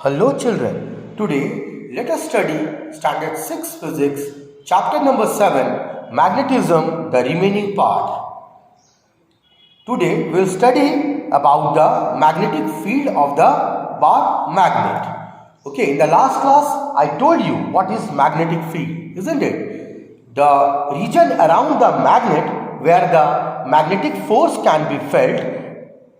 Hello children, today let us study Standard 6 Physics, Chapter number 7, Magnetism, the remaining part. Today we will study about the magnetic field of the bar magnet. Okay, in the last class I told you what is magnetic field, isn't it? The region around the magnet where the magnetic force can be felt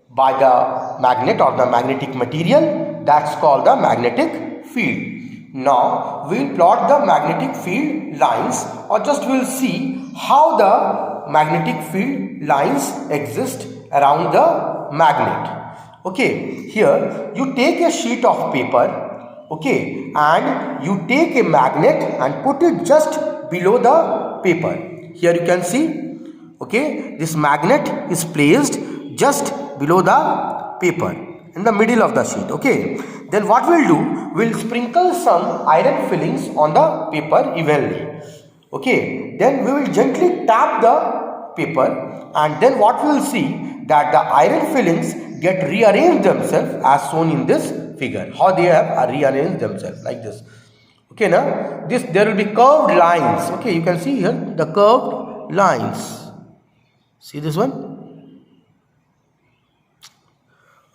by the magnet or the magnetic material, that's called the magnetic field. Now we will plot the magnetic field lines, or just we will see how the magnetic field lines exist around the magnet. Okay, here you take a sheet of paper, okay, and you take a magnet and put it just below the paper. Here you can see, okay, this magnet is placed just below the paper in the middle of the sheet. Okay, then what we'll do, we'll sprinkle some iron fillings on the paper evenly. Okay, then we will gently tap the paper, and then what we will see that the iron fillings get rearranged themselves as shown in this figure. How they have rearranged themselves like this. Okay, now this there will be curved lines. Okay, you can see here the curved lines. See this one?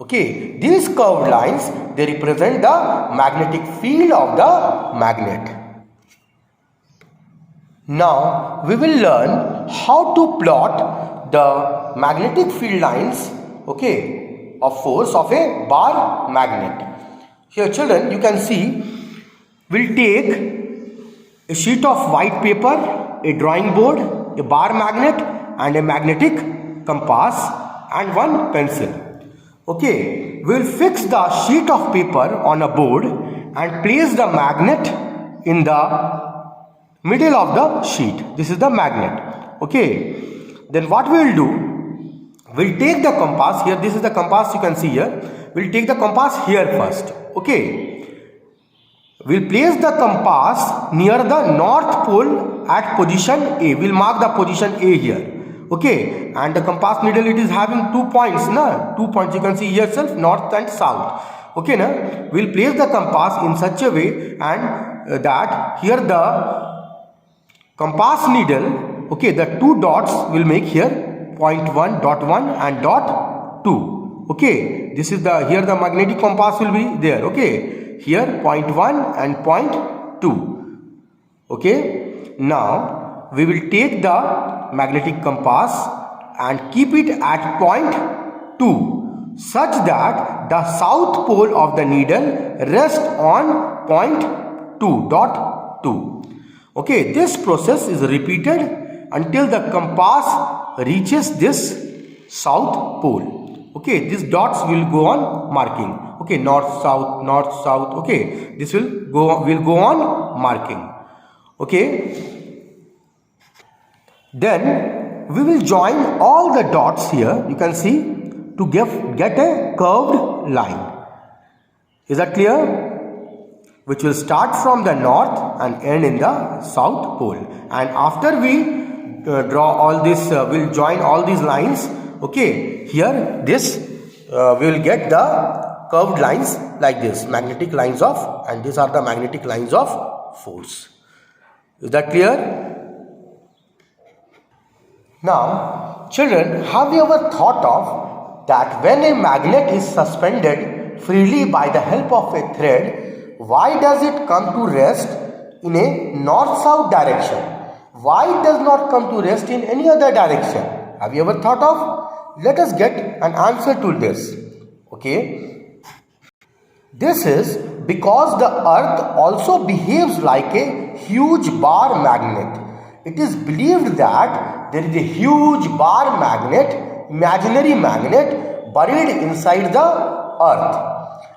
Okay, these curved lines, they represent the magnetic field of the magnet. Now we will learn how to plot the magnetic field lines, okay, of force of a bar magnet. Here children, you can see, we'll take a sheet of white paper, a drawing board, a bar magnet and a magnetic compass and one pencil. Okay, we will fix the sheet of paper on a board and place the magnet in the middle of the sheet. This is the magnet. Okay, then what we will do, we will take the compass here. This is the compass you can see here. We will take the compass here first. Okay, we will place the compass near the north pole at position A. We will mark the position A here. Okay, and the compass needle, it is having 2 points, na? 2 points you can see here itself, north and south. Okay, na? We will place the compass in such a way and that here the compass needle, okay, the two dots will make here point 1, dot 1 and dot 2. Okay, this is the, here the magnetic compass will be there. Okay, here point 1 and point 2. Okay, now we will take the magnetic compass and keep it at point 2 such that the south pole of the needle rests on point 2, dot 2. Okay, this process is repeated until the compass reaches this south pole. Okay, these dots will go on marking. Okay, north south. Okay, this will go on marking. Okay, then we will join all the dots here, you can see, to get a curved line. Is that clear? Which will start from the north and end in the south pole. And after we draw all this, we will join all these lines. Okay, here this we will get the curved lines like this, magnetic lines of, and these are the magnetic lines of force. Is that clear? Now, children, have you ever thought of that when a magnet is suspended freely by the help of a thread, why does it come to rest in a north-south direction? Why it does not come to rest in any other direction? Have you ever thought of? Let us get an answer to this. Okay. This is because the earth also behaves like a huge bar magnet. It is believed that there is a huge bar magnet, imaginary magnet, buried inside the earth.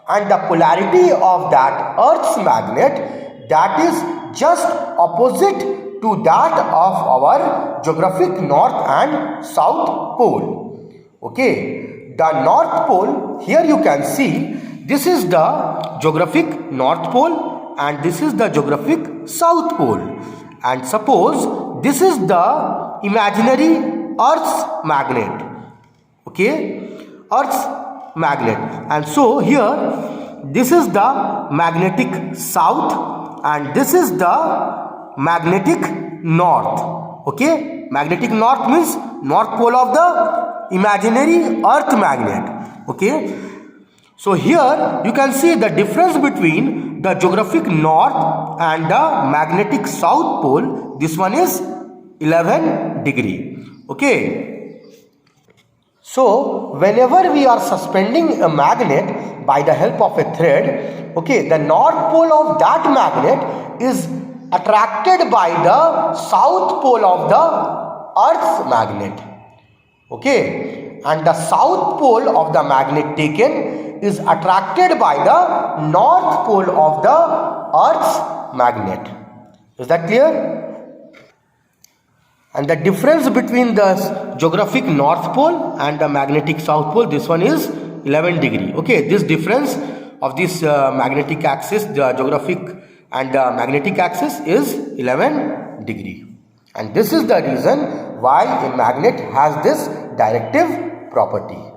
And the polarity of that earth's magnet, that is just opposite to that of our geographic north and south pole. Okay, the north pole, here you can see, this is the geographic north pole and this is the geographic south pole. And suppose this is the imaginary earth's magnet. Okay, earth's magnet. And so here this is the magnetic south and this is the magnetic north. Okay, magnetic north means north pole of the imaginary earth magnet. Okay, so here you can see the difference between the geographic north and the magnetic south pole. This one is 11 degree. Okay, so whenever we are suspending a magnet by the help of a thread, okay, the north pole of that magnet is attracted by the south pole of the earth's magnet. Okay, and the south pole of the magnet taken is attracted by the north pole of the earth's magnet. Is that clear? And the difference between the geographic north pole and the magnetic south pole, this one is 11 degree. Okay, this difference of this magnetic axis, the geographic and the magnetic axis is 11 degree. And this is the reason why a magnet has this directive property.